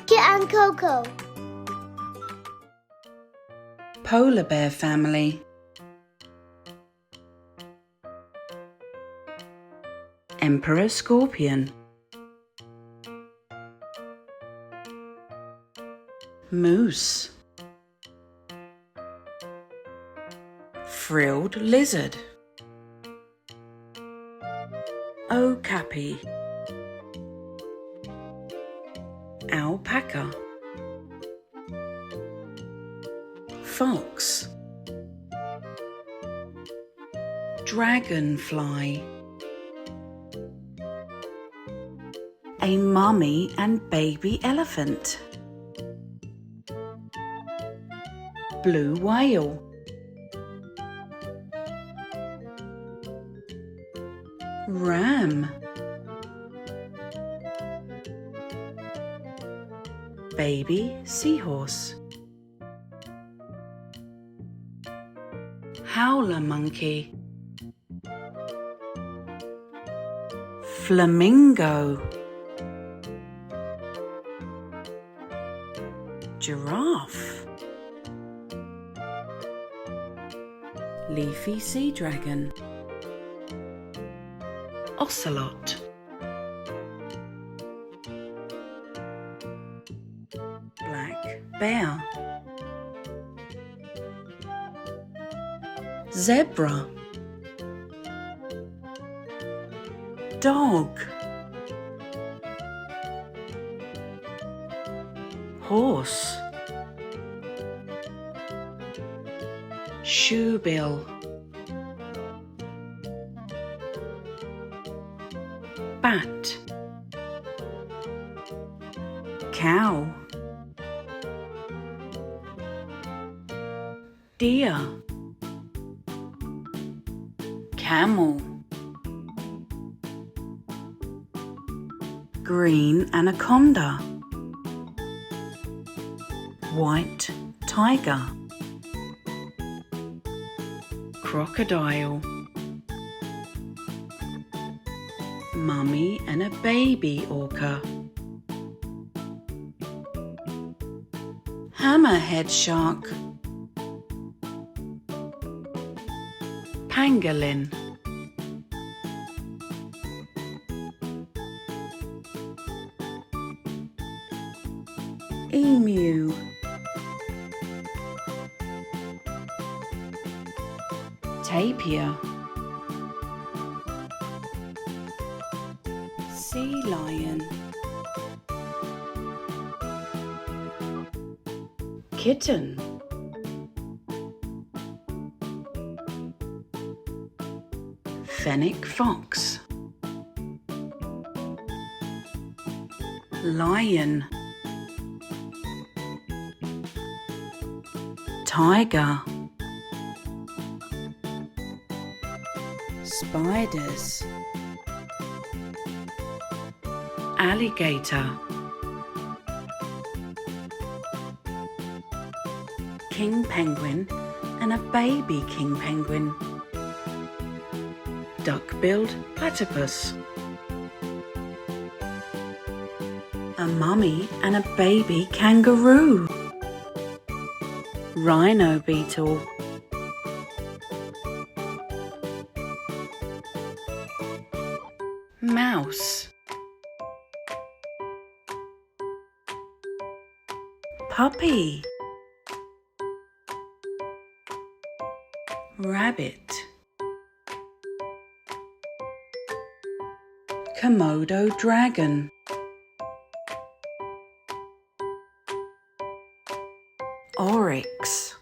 Kit and Coco. Polar bear family. Emperor scorpion. Moose. Frilled lizard. Okapi. Alpaca. Fox. Dragonfly. A mummy and baby elephant. Blue whale. Ram. Baby seahorse. Howler monkey. Flamingo. Giraffe. Leafy sea dragon. Ocelot. Black bear. Zebra. Dog. Horse. Shoebill. Bat. Cow. Deer. Camel. Green anaconda. White tiger. Crocodile. Mummy and a baby orca. Hammerhead shark. Pangolin. Emu. Tapir. Sea lion. Kitten. Fennec fox. Lion. Tiger. Spiders. Alligator. King penguin and a baby king penguin. Duck-billed platypus. A mummy and a baby kangaroo. Rhino beetle. Mouse. Puppy. Rabbit. Komodo dragon. Oryx.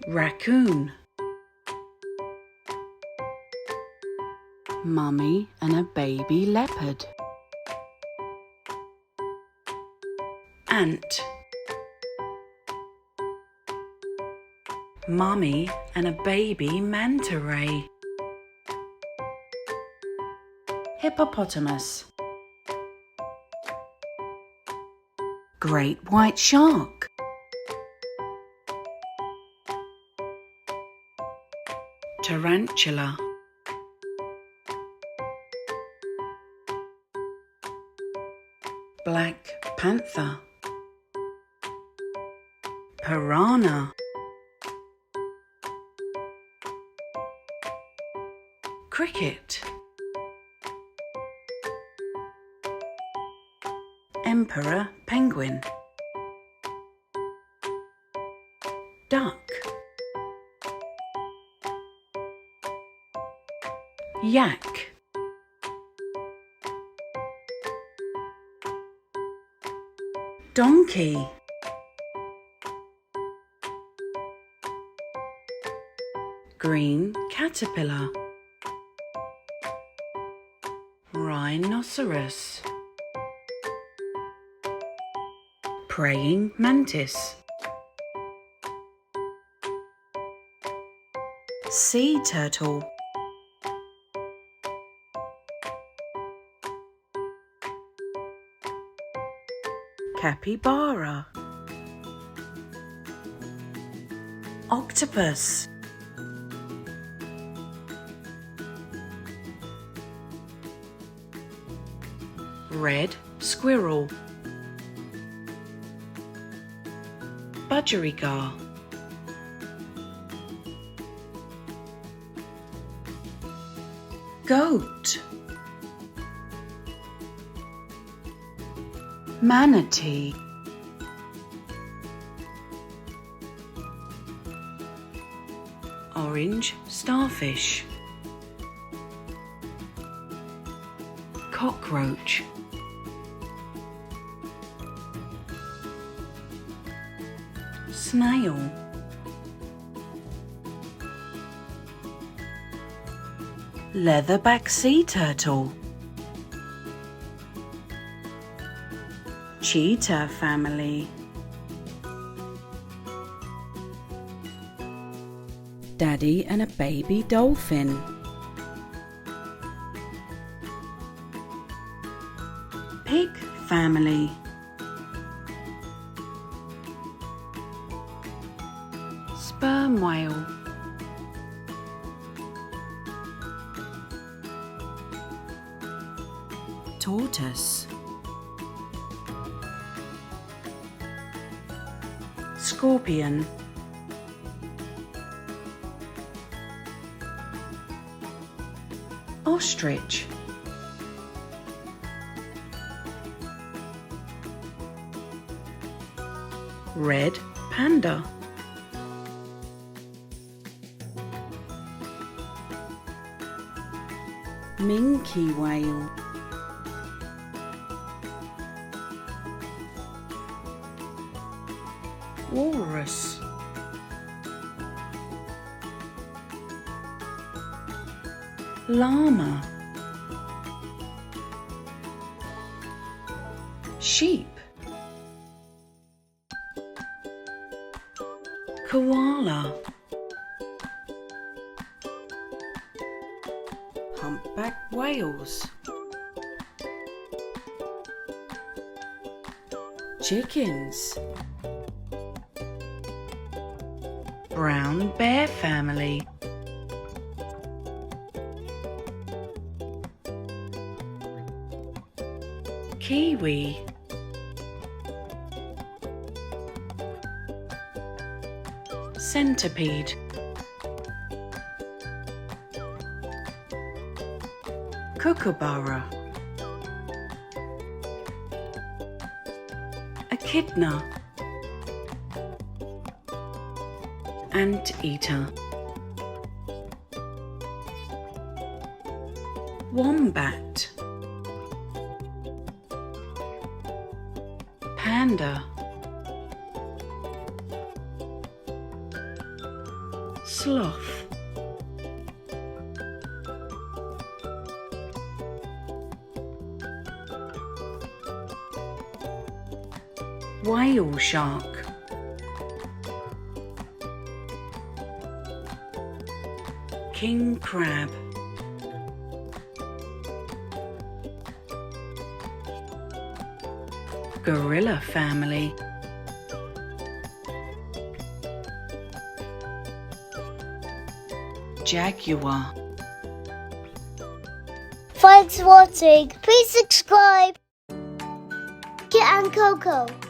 Raccoon. Mummy and a baby leopard. Ant. Mummy and a baby manta ray. Hippopotamus. Great white shark. Tarantula. black panther, piranha, cricket, emperor penguin, duck, yak, donkey, green caterpillar, rhinoceros, praying mantis, sea turtle, capybara, octopus, red squirrel, budgerigar, goat, manatee, orange starfish, cockroach, snail, leatherback sea turtle, cheetah family, daddy and a baby dolphin, pig family, sperm whale, tortoise, scorpion, ostrich, red panda, minke whale, walrus, llama, sheep, koala, humpback whales, chickens, brown bear family, kiwi, centipede, kookaburra, echidna, anteater, wombat, panda, sloth, whale shark, king crab, gorilla family, jaguar. Thanks for watching. Please subscribe. Kit and Coco.